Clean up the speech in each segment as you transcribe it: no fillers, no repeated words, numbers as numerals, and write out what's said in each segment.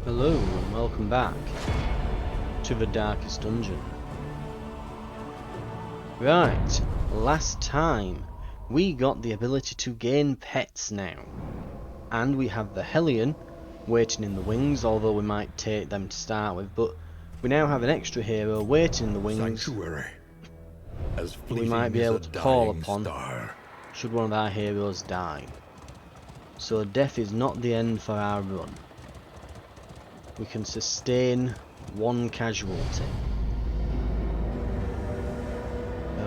Hello and welcome back to the darkest dungeon. Right, last time we got the ability to gain pets now, and we have the Hellion waiting in the wings, although we might take them to start with, but we now have an extra hero waiting in the wings. Sanctuary, as we might be able to call upon star. should one of our heroes die. So death is not the end for our run. We can sustain one casualty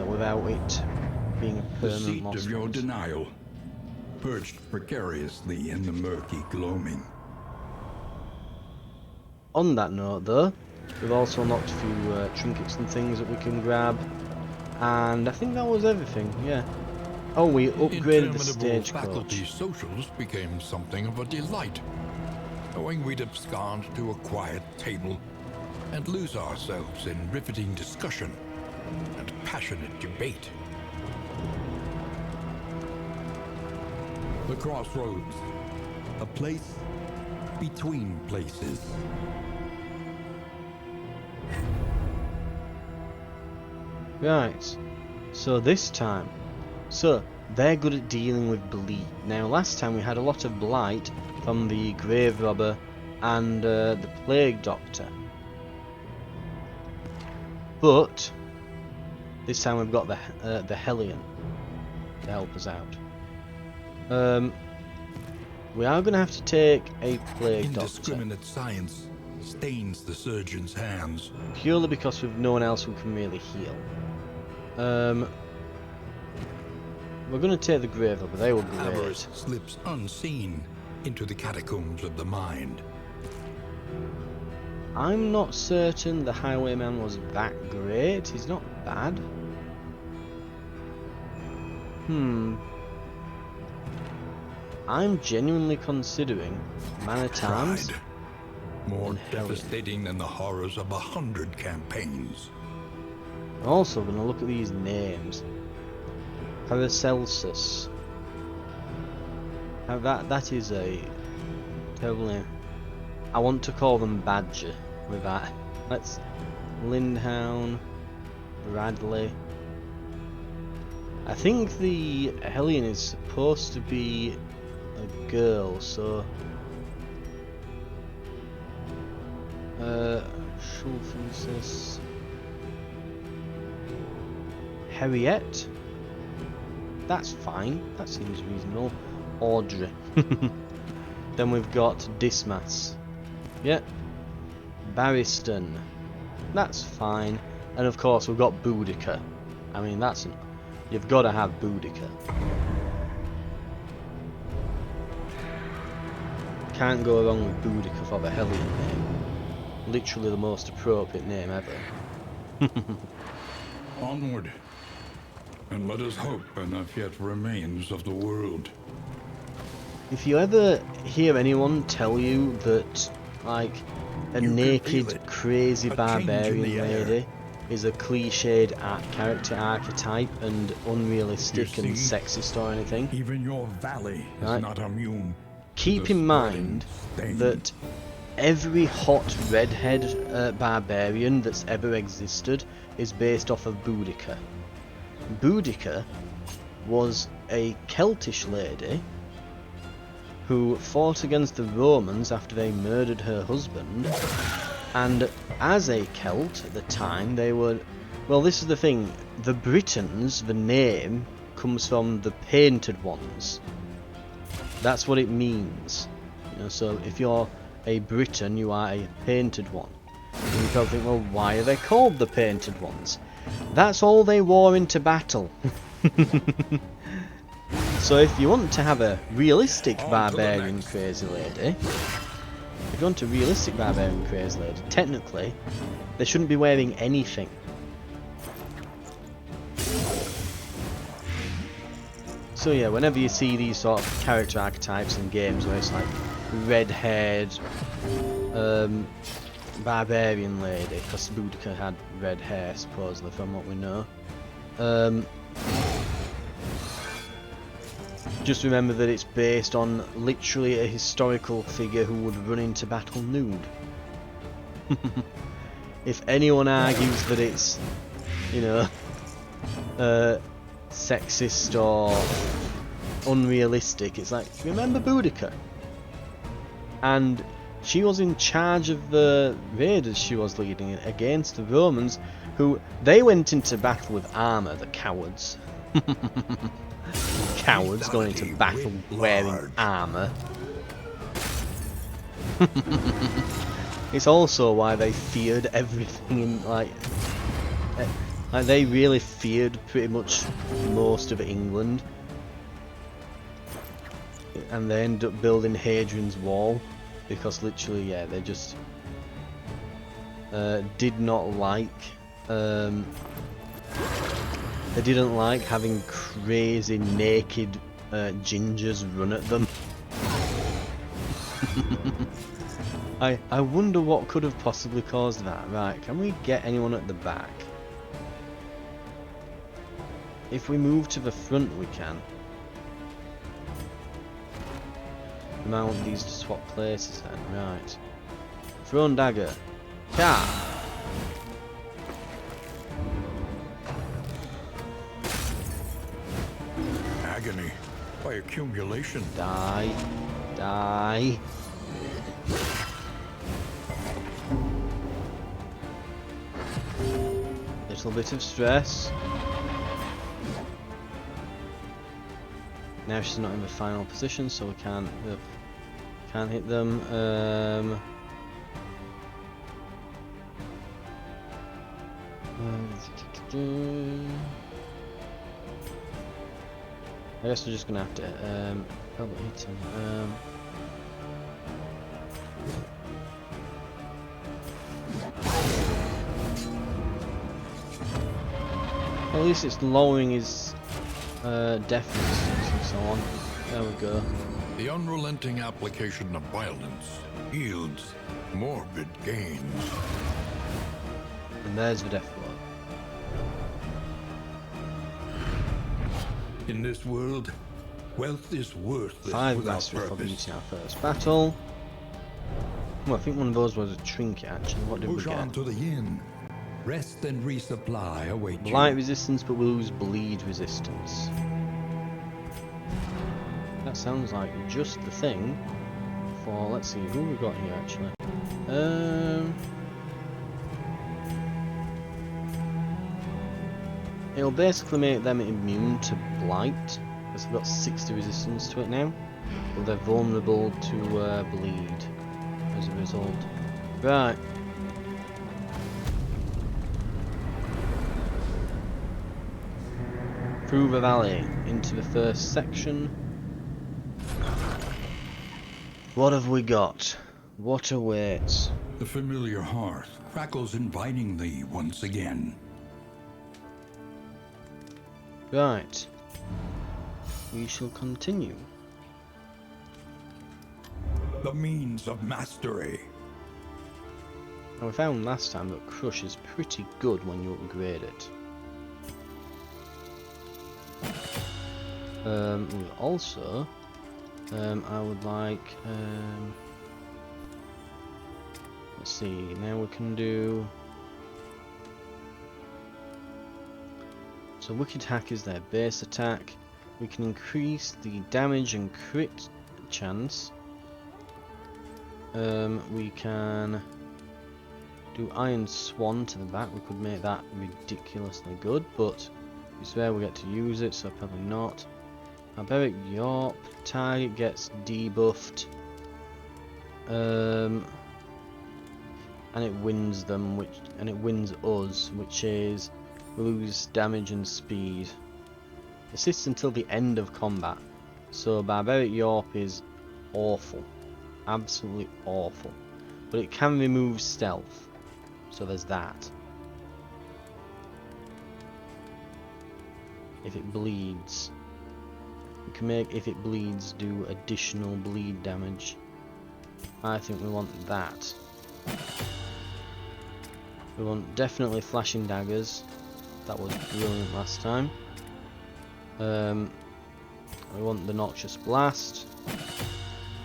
without it being a The permanent seat loss. of your denial, perched precariously in the murky gloaming. On that note though, we've also unlocked a few trinkets and things that we can grab, and I think that was everything, yeah. Oh, we upgraded the stagecoach. Faculty socials became something of a delight, knowing we'd abscond to a quiet table and lose ourselves in riveting discussion and passionate debate. The crossroads, a place between places. Right, so this time, they're good at dealing with bleed. Now last time we had a lot of blight from the grave robber and the plague doctor, but this time we've got the Hellion to help us out. We are going to have to take a plague doctor. Indiscriminate science stains the surgeon's hands. Purely because we've no one else who can really heal. We're going to take the grave robber, they were great. Avert slips unseen into the catacombs of the mind. I'm not certain the highwayman was that great. He's not bad. I'm genuinely considering Man-at-Arms. More devastating than the horrors of 100 campaigns. I'm also going to look at these names. Paracelsus. That is a terrible name. I want to call them Badger with that. Let's Lindhound, Bradley. I think the Hellion is supposed to be a girl, so Schulfensis. Harriet. That's fine. That seems reasonable. Audrey. Then we've got Dismas. Yeah. Barriston. That's fine. And of course we've got Boudica. I mean you've got to have Boudica. Can't go wrong with Boudica for the Hellion name. Literally the most appropriate name ever. Onward, and let us hope enough yet remains of the world. If you ever hear anyone tell you that, like, a naked, crazy barbarian lady is a cliched character archetype and unrealistic and sexist or anything, Even your valley is not immune. keep in mind that every hot redhead barbarian that's ever existed is based off of Boudica. Boudica was a Celtish lady who fought against the Romans after they murdered her husband, and as a Celt at the time they were, well, this is the thing, the Britons, the name comes from the Painted Ones. That's what it means, you know. So if you're a Briton, you are a Painted One. And you probably think, well, why are they called the Painted Ones? That's all they wore into battle. So if you want to have a realistic barbarian crazy lady, technically they shouldn't be wearing anything. So yeah, whenever you see these sort of character archetypes in games where it's like red-haired barbarian lady, because Boudica had red hair supposedly from what we know, Just remember that it's based on literally a historical figure who would run into battle nude. If anyone argues that it's, you know, sexist or unrealistic, it's like, remember Boudica? And she was in charge of the raiders she was leading against the Romans, who they went into battle with armour, the cowards. Cowards going into battle wearing armour. It's also why they feared everything in like they really feared pretty much most of England, and they ended up building Hadrian's Wall because literally, yeah, they just did not like they didn't like having crazy naked gingers run at them. I wonder what could have possibly caused that. Right, can we get anyone at the back? If we move to the front, we can. We might want these to swap places then. Right. Thrown dagger. Ka! Agony by accumulation. Die. Die. Little bit of stress. Now she's not in the final position, so we can't hit them. I guess we're just gonna have to probably hit him. At least it's lowering his deafness and so on. There we go. The unrelenting application of violence yields morbid gains. And there's the death blow. In this world, wealth is worthless 5 without mastery for purpose. beating our first battle. Well, I think one of those was a trinket actually. What did we Push on get? to the inn. Rest and resupply await you. Light resistance, but we lose bleed resistance. That sounds like just the thing for, let's see, who we got here actually. It'll basically make them immune to blight, because they've got 60 resistance to it now, but they're vulnerable to bleed as a result. Right. Through the valley, into the first section. What have we got? What awaits? The familiar hearth crackles invitingly once again. Right. We shall continue. The means of mastery. Now we found last time that Crush is pretty good when you upgrade it. Also, I would like, let's see, now we can do, so Wicked Hack is their base attack. We can increase the damage and crit chance. We can do Iron Swan to the back. We could make that ridiculously good, but it's rare we get to use it, so probably not. Barbaric Yorp, target gets debuffed, and it wins them, and it wins us, which is we lose damage and speed. Assists until the end of combat. So Barbaric Yorp is awful, absolutely awful, but it can remove stealth, so there's that. If it bleeds. We can make, if it bleeds, do additional bleed damage. I think we want that. We want definitely flashing daggers. That was brilliant last time. We want the Noxious Blast.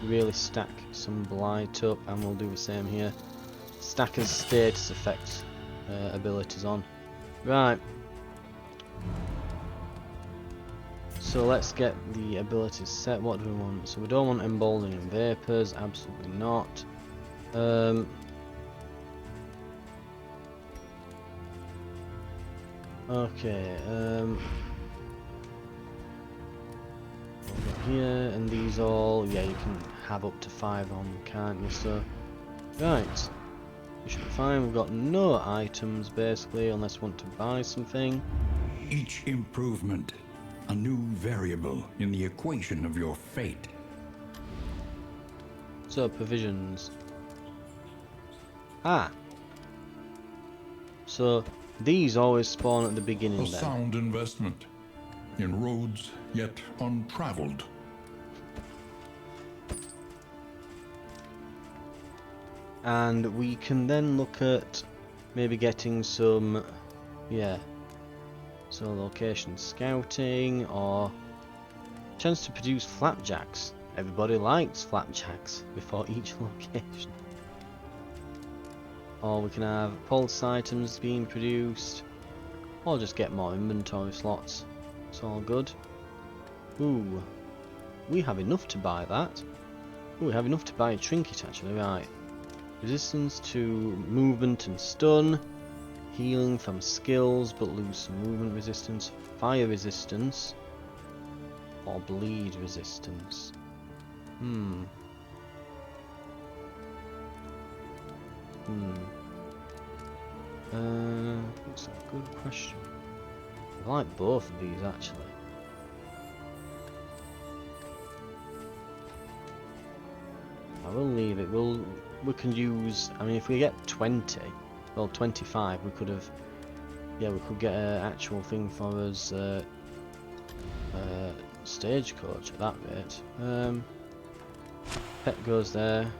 Really stack some blight up, and we'll do the same here. Stack as status effects abilities on. Right. So let's get the abilities set. What do we want? So we don't want emboldening vapors, absolutely not. Okay, over here, and these all, yeah, you can have up to 5 on, can't you? So, right, we should be fine. We've got no items, basically, unless we want to buy something. Each improvement, a new variable in the equation of your fate. So, provisions. Ah. So, these always spawn at the beginning A then. sound investment in roads yet untraveled. And we can then look at maybe getting some, yeah, so location scouting, or chance to produce flapjacks. Everybody likes flapjacks before each location. Or we can have pulse items being produced, or just get more inventory slots. It's all good. Ooh, we have enough to buy that. Ooh, we have enough to buy a trinket actually, right. Resistance to movement and stun. Healing from skills but lose some movement resistance. Fire resistance. Or bleed resistance. That's a good question. I like both of these actually. I will leave it. We can use. I mean, if we get 20, well, 25, we could have. Yeah, we could get an actual thing for us. Stagecoach at that rate. Pet goes there.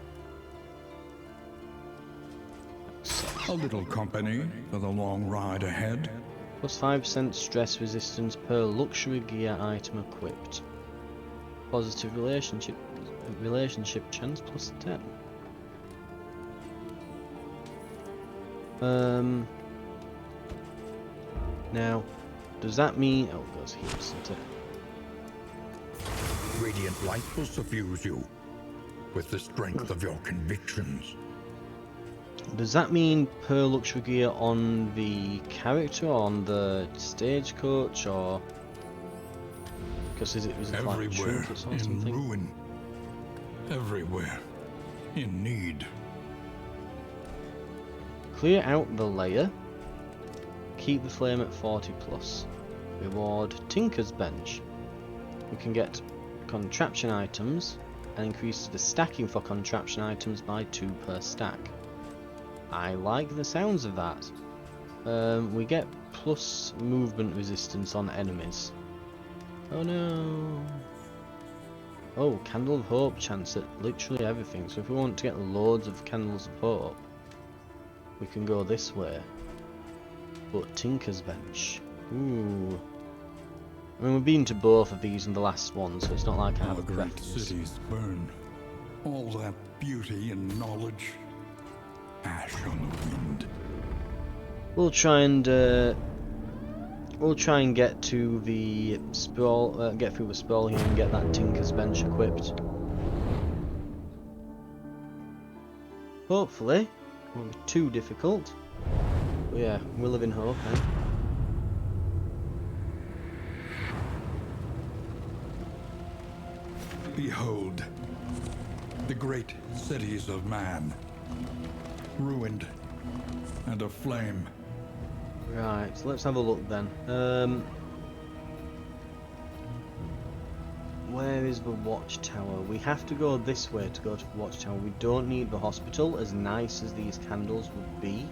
A little company for the long ride ahead. Plus 5% stress resistance per luxury gear item equipped. Positive relationship chance plus 10. Now, does that mean? Oh, it goes here, doesn't it? Radiant light will suffuse you with the strength of your convictions. Does that mean per luxury gear on the character, or on the stagecoach, or because is it like trinkets or in something? Ruin. Everywhere in need. Clear out the layer. Keep the flame at 40 plus. Reward Tinker's Bench. We can get contraption items and increase the stacking for contraption items by 2 per stack. I like the sounds of that. We get plus movement resistance on enemies. Oh no. Oh, Candle of Hope chance at literally everything. So if we want to get loads of Candles of Hope, we can go this way. But Tinker's Bench. Ooh. I mean, we've been to both of these in the last one, so it's not like I have a Great preference. cities burn. All that beauty and knowledge. Ash on the wind. We'll try and get to the sprawl, get through the sprawl here and get that Tinker's Bench equipped. Hopefully, it won't be too difficult. But yeah, we'll live in hope, eh? Behold, the great cities of man, ruined and aflame. Right, so let's have a look then. Where is the watchtower? We have to go this way to go to the watchtower. We don't need the hospital, as nice as these candles would be.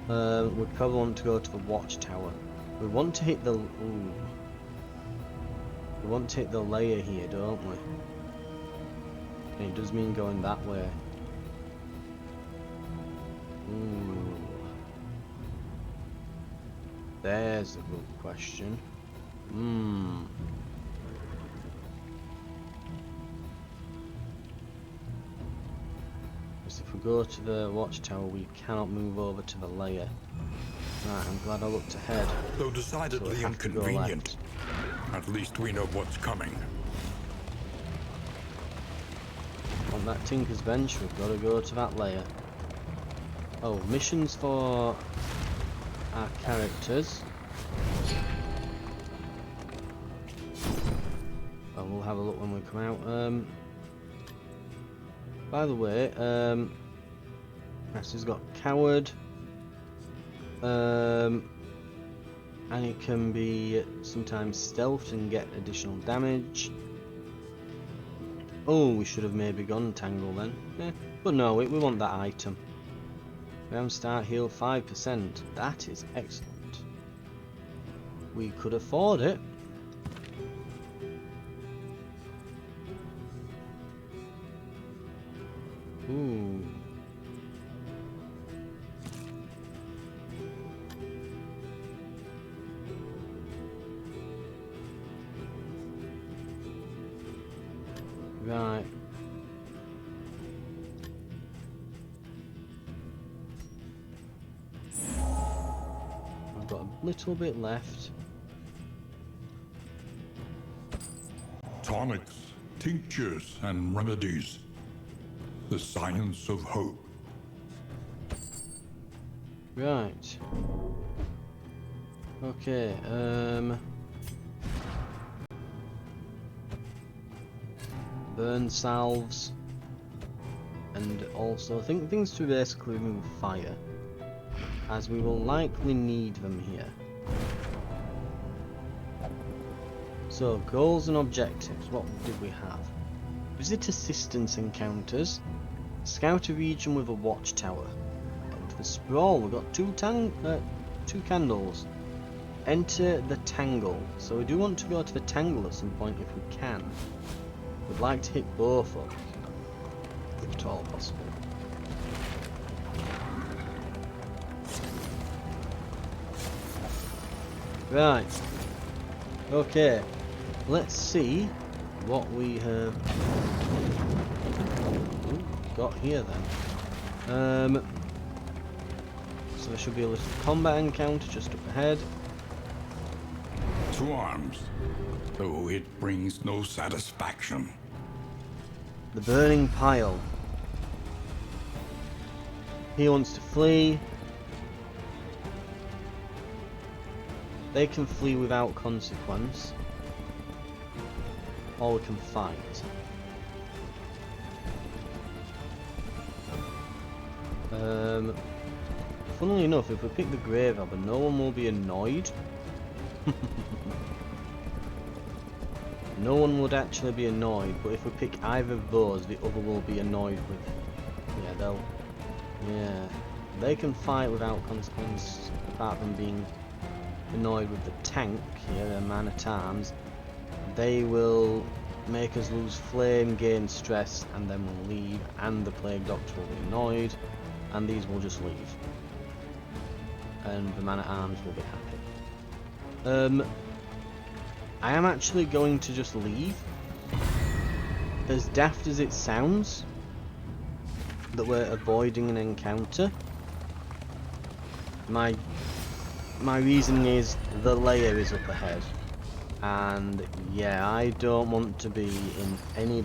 We probably want to go to the watchtower. We want to hit the... Ooh. We want to hit the layer here, don't we? And it does mean going that way. Ooh. There's a good question. Because if we go to the watchtower, we cannot move over to the layer. Right, I'm glad I looked ahead. Though decidedly So have to go inconvenient, left. at least we know what's coming. On that Tinker's Bench, we've got to go to that layer. Oh, missions for our characters. Well, we'll have a look when we come out. By the way, he's got Coward. And he can be sometimes stealthed and get additional damage. Oh, we should have maybe gone Tangle then. Yeah. But no, we want that item. Round start heal 5%. That is excellent. We could afford it. Ooh. Right. I've got a little bit left. Tonics, tinctures, and remedies. The science of hope. Right. Okay, burn salves, and also I think things to basically remove fire, as we will likely need them here. So, goals and objectives, what did we have? Visit assistance encounters, scout a region with a watchtower. And for sprawl, we've got two candles. Enter the tangle. So we do want to go to the tangle at some point if we can. We'd like to hit both of them, if at all possible. Right. Okay. Let's see what we have got here then. So there should be a little combat encounter just up ahead. To arms, though it brings no satisfaction. The burning pile. He wants to flee. They can flee without consequence. Or we can fight. Funnily enough, if we pick the grave arbor, no one will be annoyed. No one would actually be annoyed, but if we pick either of those, the other will be annoyed with. Yeah, they can fight without consequence, apart from being annoyed with the tank here, their man-at-arms. They will make us lose flame, gain stress, and then we'll leave, and the plague doctor will be annoyed, and these will just leave. And the man-at-arms will be happy. I am actually going to just leave. As daft as it sounds, that we're avoiding an encounter, my reasoning is the layer is up ahead. And yeah, I don't want to be in any...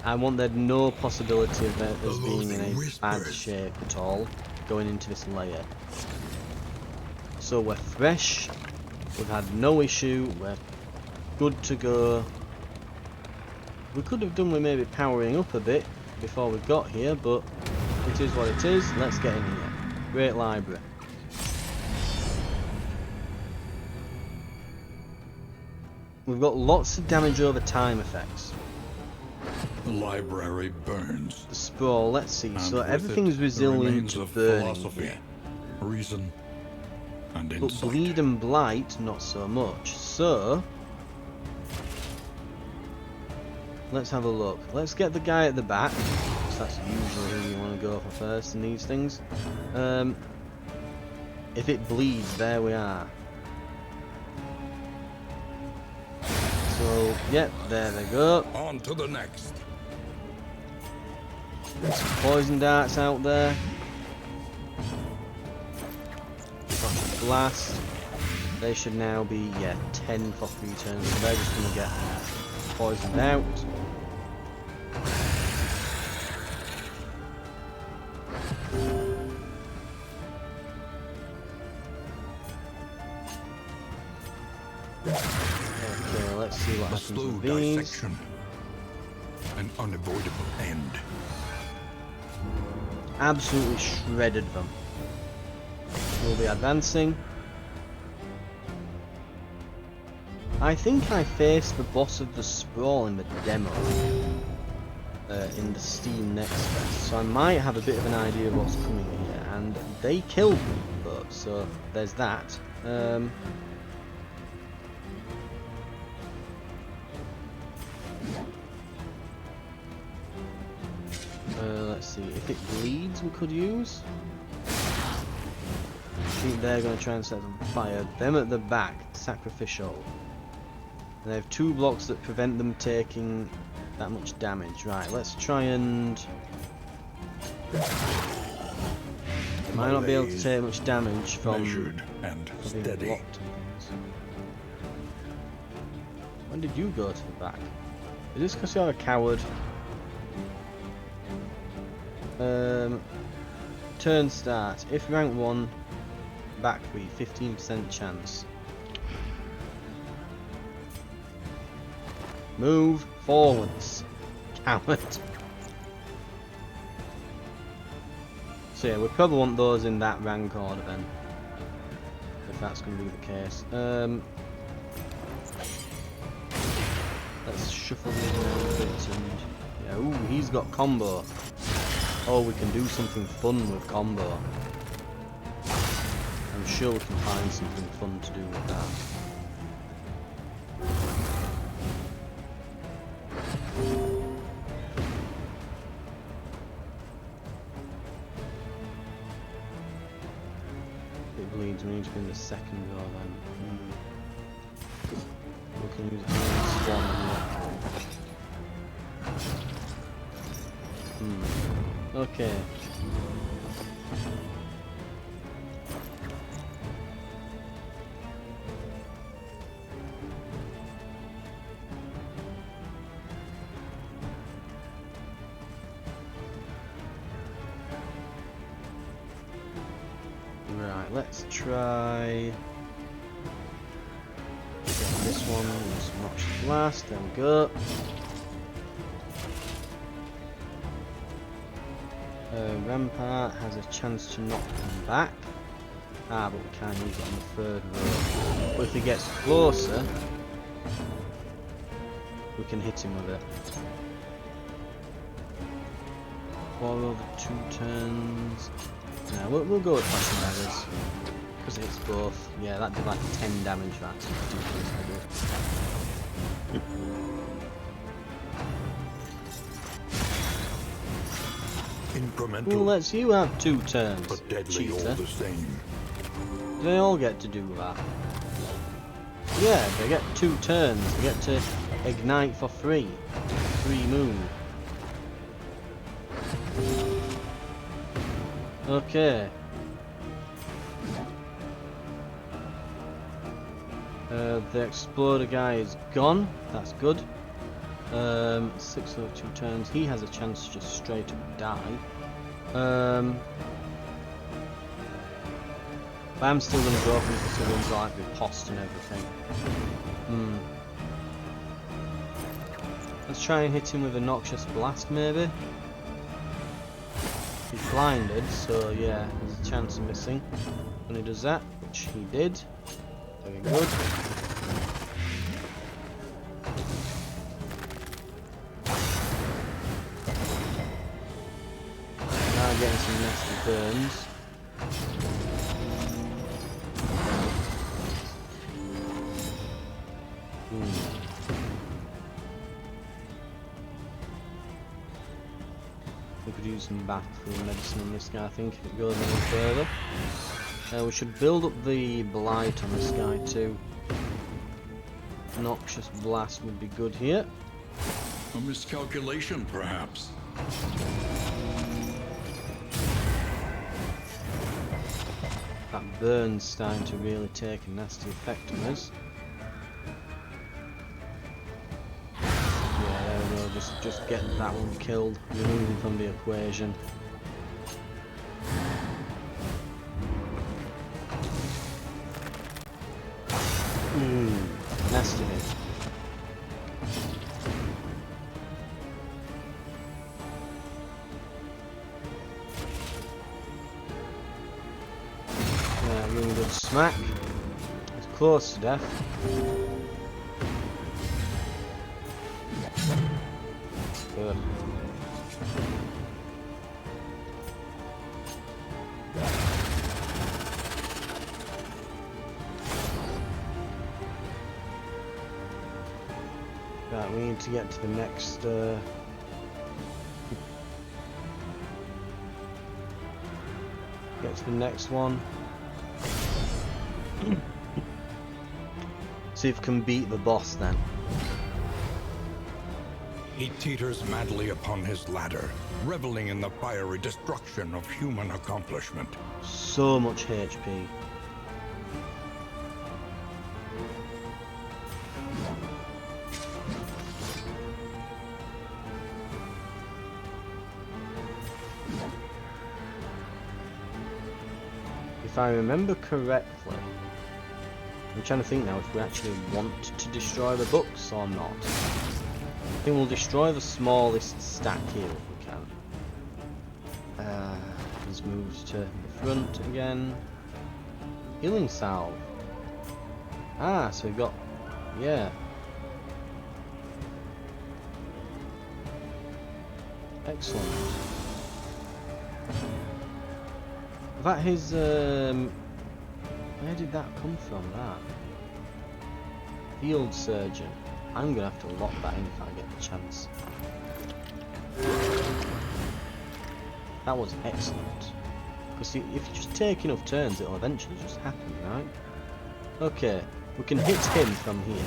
I want there no possibility of us being in a bad shape at all going into this layer. So we're fresh, we've had no issue, we're good to go. We could have done with maybe powering up a bit before we got here, but it is what it is. Let's get in here. Great library. We've got lots of damage over time effects. The library burns. The sprawl, let's see. And So with everything's it, resilient to of burning philosophy, here. reason, and But insight. bleed and blight, not so much. So let's have a look. Let's get the guy at the back, because that's usually who you want to go for first in these things. If it bleeds, there we are. So, yep, there they go. On to the next. Some poison darts out there. Noxious blast. They should now be, yeah, 10 for 3 turns, so they're just gonna get poisoned out. Okay, let's see what happens slow with these. dissection. An unavoidable end. Absolutely shredded them. We'll be advancing. I think I faced the boss of the Sprawl in the demo in the Steam Next Fest, so I might have a bit of an idea of what's coming here, and they killed me, but so there's that. Let's see, if it bleeds we could use. I think they're going to try and set them on fire. Them at the back, sacrificial. And they have 2 blocks that prevent them taking that much damage. Right, let's try and... They might not be able to take much damage from measured and being steady. blocked and things. When did you go to the back? Is this because you're a coward? Turn start. If rank 1, back 3, 15% chance. Move forwards, coward. So yeah, we probably want those in that rank order then, if that's going to be the case. Let's shuffle these around a bit and yeah. Ooh, he's got combo. Oh, we can do something fun with combo. I'm sure we can find something fun to do with that. It bleeds, we need to be in the second row then. We can use the swan here. Okay. Right, let's try this one with some noxious blast. There we go. Rampart has a chance to knock him back. But we can't use it on the 3rd row. But if he gets closer, we can hit him with it. 4 over 2 turns. No, we'll go with flashing daggers. Because it hits both. Yeah, that did like 10 damage, that's ridiculously good. Incremental. Who lets you have 2 turns, But deadly cheater? all the same. They all get to do that. Yeah, they get 2 turns. They get to ignite for free. Free move. Okay. The exploder guy is gone. That's good. 6 or 2 turns. He has a chance to just straight up die. But I'm still going to go for him because the ones like riposte and everything. Let's try and hit him with a noxious blast, maybe. He's blinded, so yeah, there's a chance of missing when he does that, which he did. Very good. Now getting some nasty burns. We could use some bathroom medicine on this guy, I think, if it goes any further. We should build up the blight on this guy too. Noxious blast would be good here. A miscalculation, perhaps. burn's starting to really take a nasty effect on us. Yeah, there we go. Just get that one killed. Remove him from the equation. Nasty hit. Really good smack. It's close to death. Good. Right, we need to get to the next one. See if we can beat the boss then. He teeters madly upon his ladder, reveling in the fiery destruction of human accomplishment. So much HP. If I remember correctly, I'm trying to think now if we actually want to destroy the books or not. I think we'll destroy the smallest stack here if we can. He's moved to the front again. Healing salve. Ah, so we've got... yeah. Excellent. That his... where did that come from, that? Field surgeon. I'm gonna have to lock that in if I get the chance. That was excellent. Because if you just take enough turns, it'll eventually just happen, right? Okay, we can hit him from here.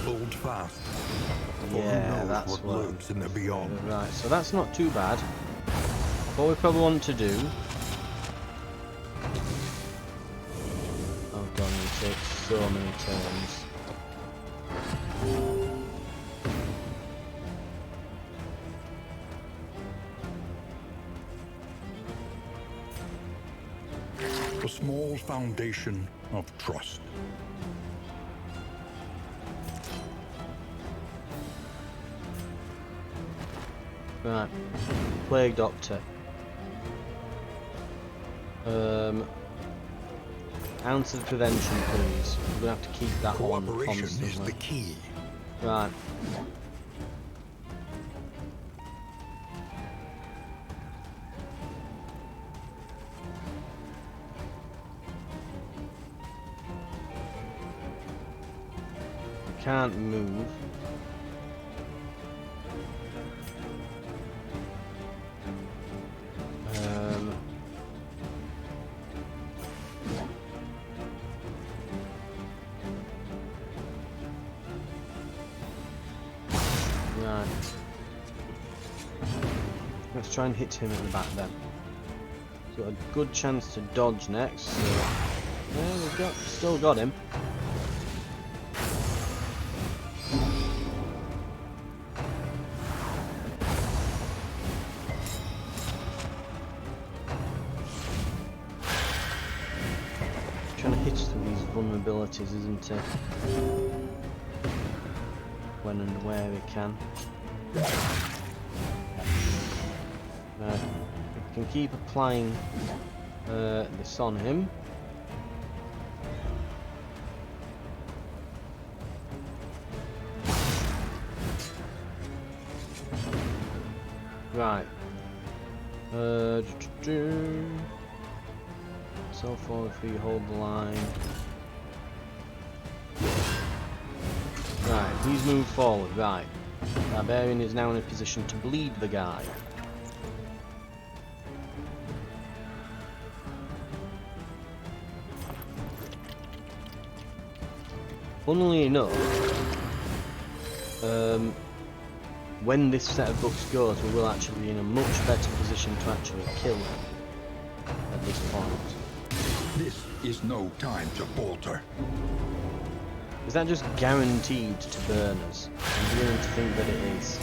Hold fast. Yeah, that's what lurks in the beyond. Right, so that's not too bad. What we probably want to do... oh god, it takes so many turns. A small foundation of trust. Right, Plague Doctor. Ounce of prevention, please. We're gonna have to keep that on Cooperation constantly. is the key. Right. We can't move. Right. Let's try and hit him at the back then. Got a good chance to dodge next. So there we go. Still got him. Trying to hit through these vulnerabilities, isn't it? When and where we can. Right. If we can keep applying this on him. Right. So far if we hold the line. Right, he's moved forward, right. Barbarian is now in a position to bleed the guy. Funnily enough, when this set of books goes, we will actually be in a much better position to actually kill them at this point. This is no time to falter. Is that just guaranteed to burn us? I'm beginning to think that it is.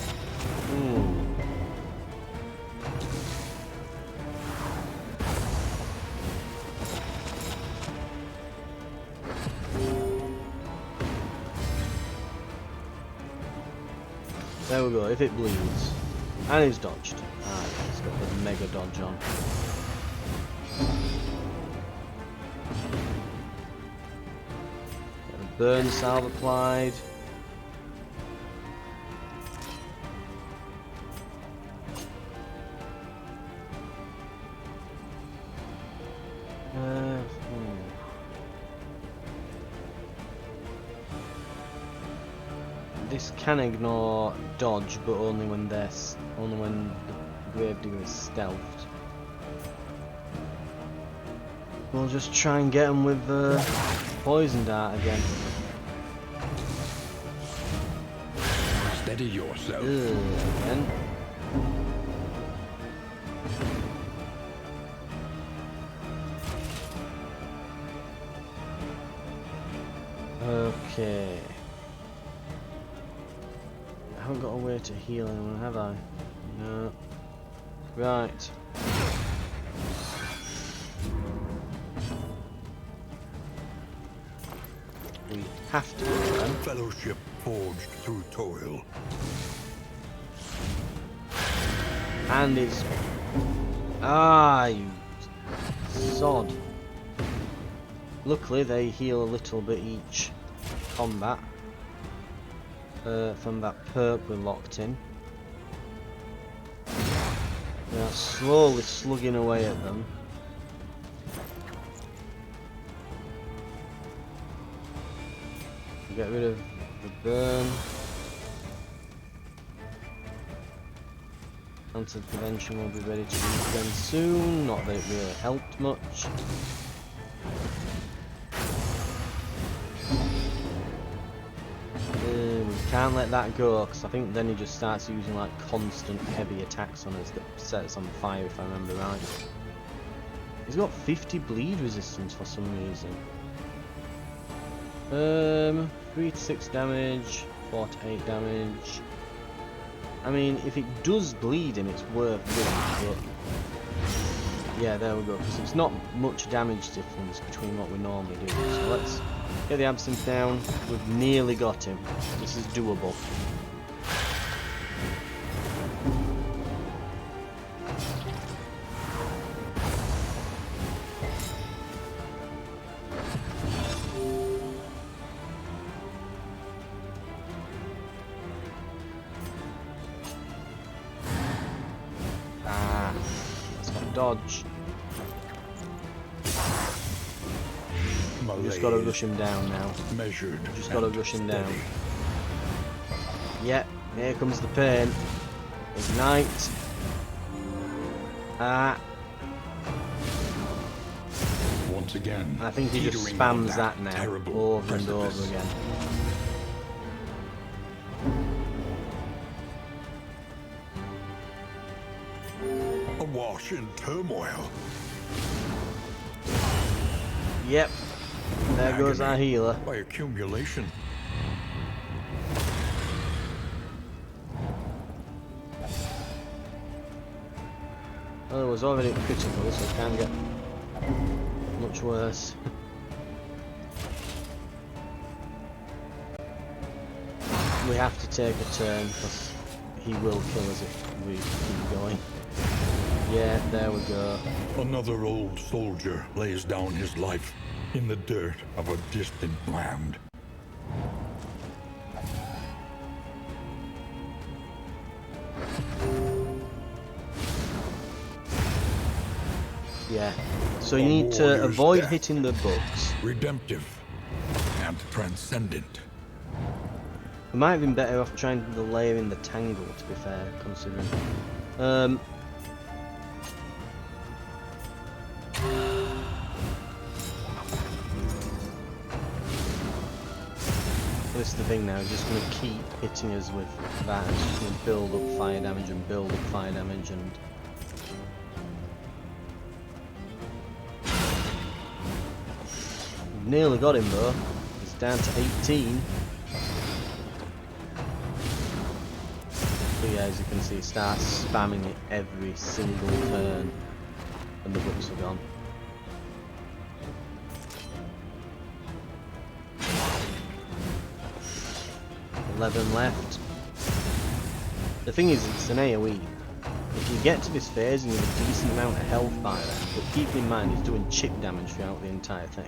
There we go, if it bleeds. And it's dodged. Ah, yeah, it's got the mega dodge on. Got a burn salve applied. This can ignore dodge, but only when the Gravedigger is stealthed. We'll just try and get him with the poison dart again. Steady yourself. Again. Okay. I haven't got a way to heal anyone, have I? No. Right. We have to do them. Fellowship forged through toil. And it's... Ah, you sod. Luckily they heal a little bit each combat. From that perk we're locked in. We are slowly slugging away at them. Get rid of the burn. Cancer prevention will be ready to use again soon. Not that it really helped much. We can't let that go, because I think then he just starts using like constant heavy attacks on us that set us on fire, if I remember right. He's got 50 bleed resistance for some reason. 3 to 6 damage, 4 to 8 damage. I mean, if it does bleed him, it's worth doing, but... Yeah, there we go, because it's not much damage difference between what we normally do. So let's get the absinthe down. We've nearly got him. This is doable. Dodge. Just gotta rush him down now. Measured. Just gotta rush him down. Yep, here comes the pain. Ignite. Ah. Once again. I think he just spams that now over and over again. Awash in turmoil. Yep. There goes our healer. By accumulation. Well, it was already critical, so it can't get much worse. We have to take a turn, because he will kill us if we keep going. Yeah, there we go. Another old soldier lays down his life in the dirt of a distant land. Yeah. So you need to avoid hitting the books. Redemptive and transcendent. We might have been better off trying to layer in the tangle, to be fair, considering. This is the thing now, he's just going to keep hitting us with that. It's just going to build up fire damage and build up fire damage and... We've nearly got him though. He's down to 18. So yeah, as you can see, he starts spamming it every single turn and the books are gone. Left. The thing is, it's an AoE. If you get to this phase and you have a decent amount of health by then, but keep in mind he's doing chip damage throughout the entire thing.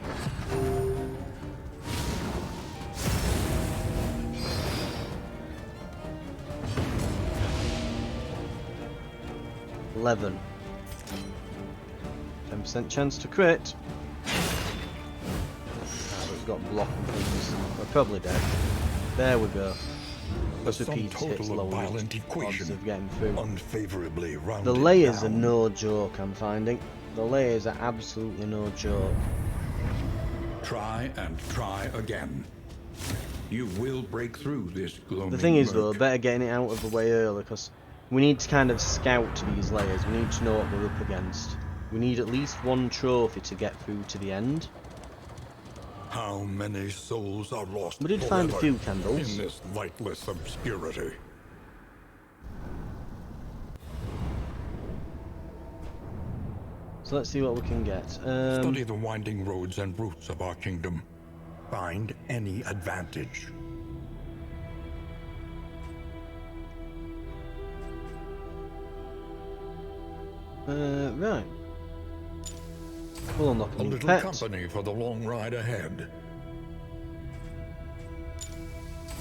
$11. 10% chance to crit. We've got blocking things. We're probably dead. There we go. Plus repeat hits lower odds of getting through. Unfavorably rounded The layers down. are no joke, I'm finding. The layers are absolutely no joke. Try and try again. You will break through this gloaming The thing is though, murk. better getting it out of the way early, because we need to kind of scout these layers. We need to know what we're up against. We need at least one trophy to get through to the end. How many souls are lost We did find a forever few candles. in this lightless obscurity? So let's see what we can get. Study the winding roads and routes of our kingdom. Find any advantage. Right. We'll unlock a A new little pet. company for the long ride ahead.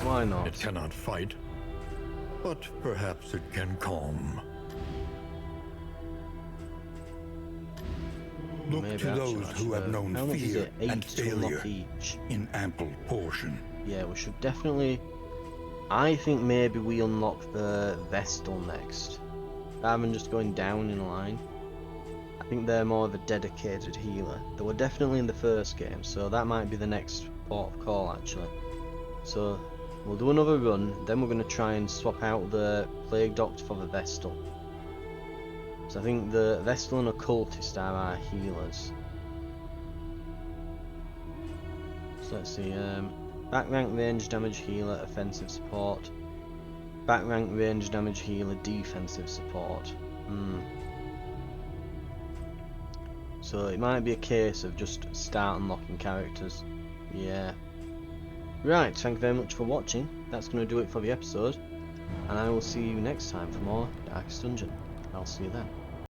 Why not? It cannot fight, but perhaps it can calm. Look Maybe to actually, those who have known how much is fear it? 8 and to unlock failure each. in ample portion. Yeah, we should definitely... I think maybe we unlock the Vestal next. Rather than just going down in a line. I think they're more of a dedicated healer. They were definitely in the first game, so that might be the next port of call actually. So we'll do another run, then we're going to try and swap out the Plague Doctor for the Vestal. So I think the Vestal and Occultist are our healers. So let's see, back rank range damage healer, offensive support. Back rank range damage healer, defensive support. So it might be a case of just start unlocking characters. Yeah. Right, thank you very much for watching. That's going to do it for the episode. And I will see you next time for more Darkest Dungeon. I'll see you then.